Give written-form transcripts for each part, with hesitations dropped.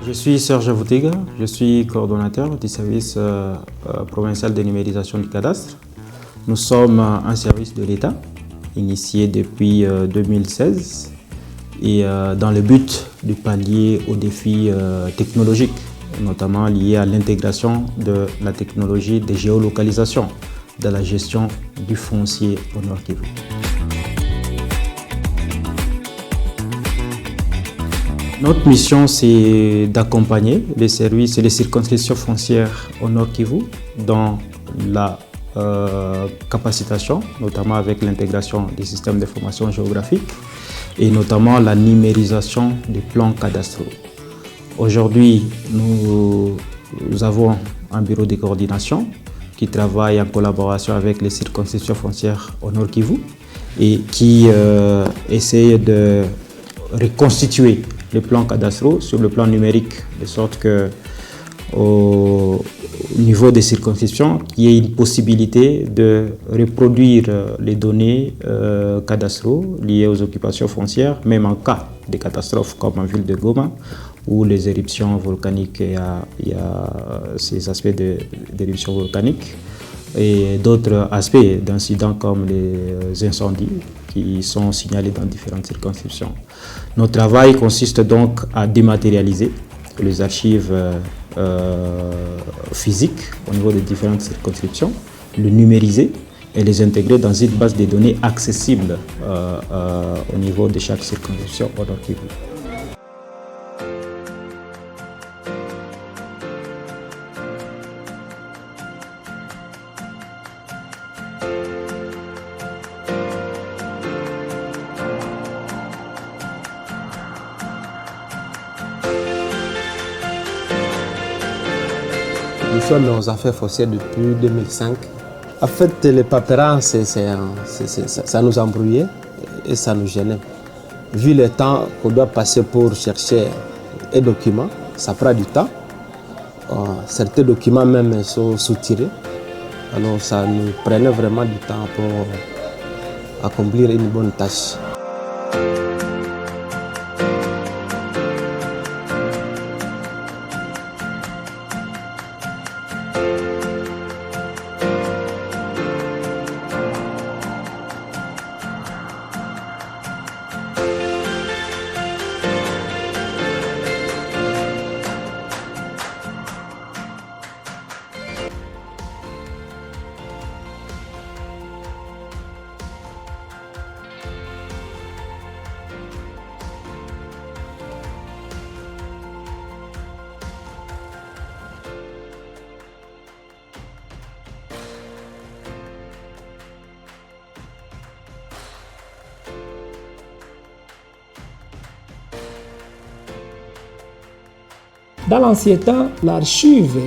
Je suis Serge Voutiga, je suis coordonnateur du service provincial de numérisation du cadastre. Nous sommes un service de l'État, initié depuis 2016, et dans le but de pallier aux défis technologiques, notamment liés à l'intégration de la technologie de géolocalisation dans la gestion du foncier au Nord Kivu. Notre mission, c'est d'accompagner les services et les circonscriptions foncières au Nord Kivu dans la capacitation, notamment avec l'intégration des systèmes d'information géographique et notamment la numérisation des plans cadastraux. Aujourd'hui, nous avons un bureau de coordination qui travaille en collaboration avec les circonscriptions foncières au Nord Kivu et qui essaye de reconstituer les plans cadastraux sur le plan numérique, de sorte que au niveau des circonscriptions, il y ait une possibilité de reproduire les données cadastraux liées aux occupations foncières, même en cas de catastrophes comme en ville de Goma, où les éruptions volcaniques, il y a ces aspects d'éruptions volcaniques et d'autres aspects d'incidents comme les incendies qui sont signalés dans différentes circonscriptions. Notre travail consiste donc à dématérialiser les archives physiques au niveau des différentes circonscriptions, le numériser et les intégrer dans une base de données accessible au niveau de chaque circonscription au Nord Kivu. Nous sommes aux affaires foncières depuis 2005. En fait, les paperasses, ça nous embrouillait et ça nous gênait. Vu le temps qu'on doit passer pour chercher un document, ça prend du temps. Certains documents même sont soutirés. Alors ça nous prenait vraiment du temps pour accomplir une bonne tâche. Dans l'ancien temps, l'archive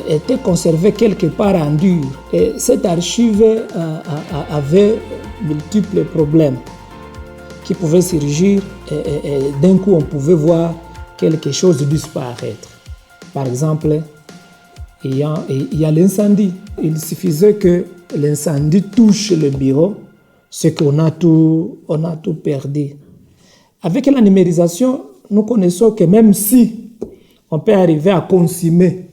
était conservée quelque part en dur. Et cette archive avait multiples problèmes qui pouvaient surgir et d'un coup on pouvait voir quelque chose disparaître. Par exemple, il y a l'incendie. Il suffisait que l'incendie touche le bureau, c'est qu'on a tout perdu. Avec la numérisation, nous connaissons que même si on peut arriver à consumer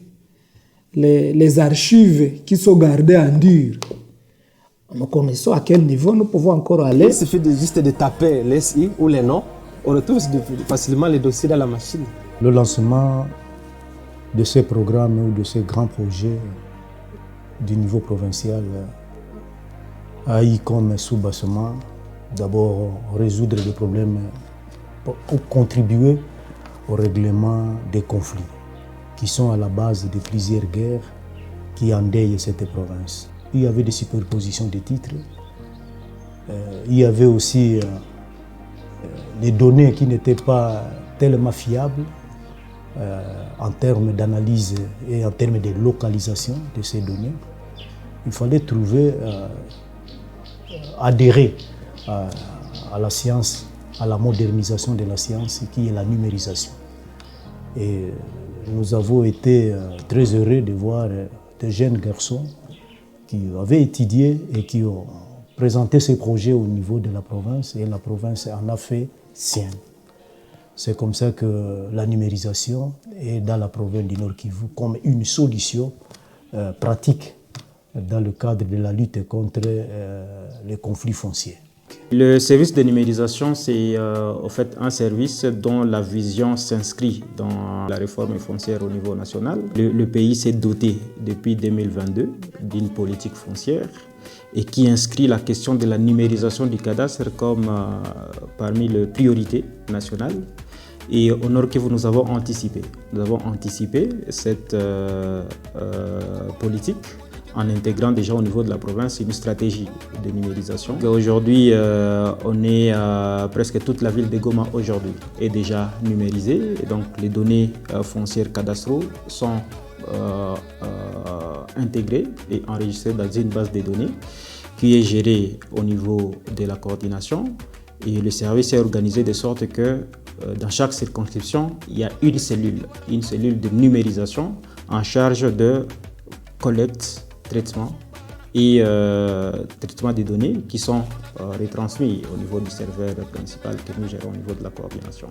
les archives qui sont gardées en dur, nous connaissons à quel niveau nous pouvons encore aller. Il suffit juste de taper les SI ou les noms, on retrouve facilement les dossiers dans la machine. Le lancement de ces programmes ou de ces grands projets du niveau provincial a eu comme sous-bassement d'abord résoudre les problèmes pour contribuer au règlement des conflits qui sont à la base de plusieurs guerres qui endeuillent cette province. Il y avait des superpositions de titres, il y avait aussi des données qui n'étaient pas tellement fiables en termes d'analyse et en termes de localisation de ces données. Il fallait trouver, adhérer à la science, à la modernisation de la science qui est la numérisation. Et nous avons été très heureux de voir des jeunes garçons qui avaient étudié et qui ont présenté ces projets au niveau de la province et la province en a fait sien. C'est comme ça que la numérisation est dans la province du Nord Kivu comme une solution pratique dans le cadre de la lutte contre les conflits fonciers. Le service de numérisation, c'est en fait un service dont la vision s'inscrit dans la réforme foncière au niveau national. Le pays s'est doté depuis 2022 d'une politique foncière et qui inscrit la question de la numérisation du cadastre comme parmi les priorités nationales. Et au Nord Kivu, nous avons anticipé. Nous avons anticipé cette politique en intégrant déjà au niveau de la province une stratégie de numérisation. Aujourd'hui, on est presque toute la ville de Goma aujourd'hui est déjà numérisée. Et donc les données foncières cadastraux sont intégrées et enregistrées dans une base de données qui est gérée au niveau de la coordination. Et le service est organisé de sorte que dans chaque circonscription, il y a une cellule de numérisation en charge de collecte, traitement et traitement des données qui sont retransmis au niveau du serveur principal que nous gérons au niveau de la coordination.